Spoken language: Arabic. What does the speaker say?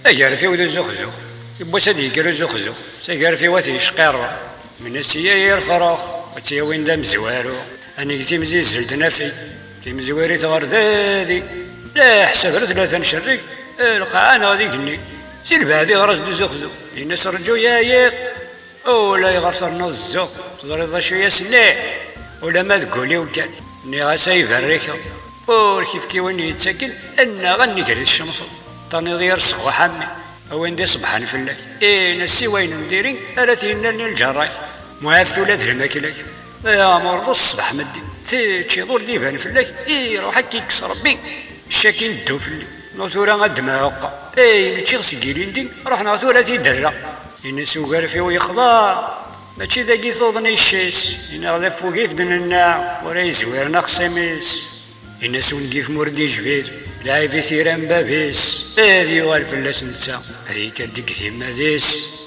أجار في ودو زخزخ يبوس هدي يقرو زخزخ تجار في وثي شقير من السياير فراخ وتي وين دام زوارو أني تيمزي زلتنا في تيمزواري تغردادي لا حساب ثلاثة نشري القاعة غادي كني سير بعدي غرس دو زخزخ الناس رجو يايق ولا يغرسرنا الزخ تضرب شوية سلاح ولا ما تقولي وكان اني غاسايف الريكه كيف كيوين يتسكن انا غني كري الشمس طاني غير صغو حامي وين دي صبحان فلاك نسي وين نديرين اراتينا الجراي معاف ولاد الماكلة يا مرض الصبح مدي تشي دور ديبان فلاك روح كيكس ربي الشاكين دو فلي نوثورا غد معوقا نتشي غسكيلين دي رحنا ثورا تيدرا الناس وقارفي ويخضار ماشي داكي صوضني الشيس إنا غدا فوقي فدننا ورا يزويرنا خساميس الناس ونقيف موردي جبير لاعب في ثيران بابيس هادي يغال فلاس نتا هادي كديك ثيما ديس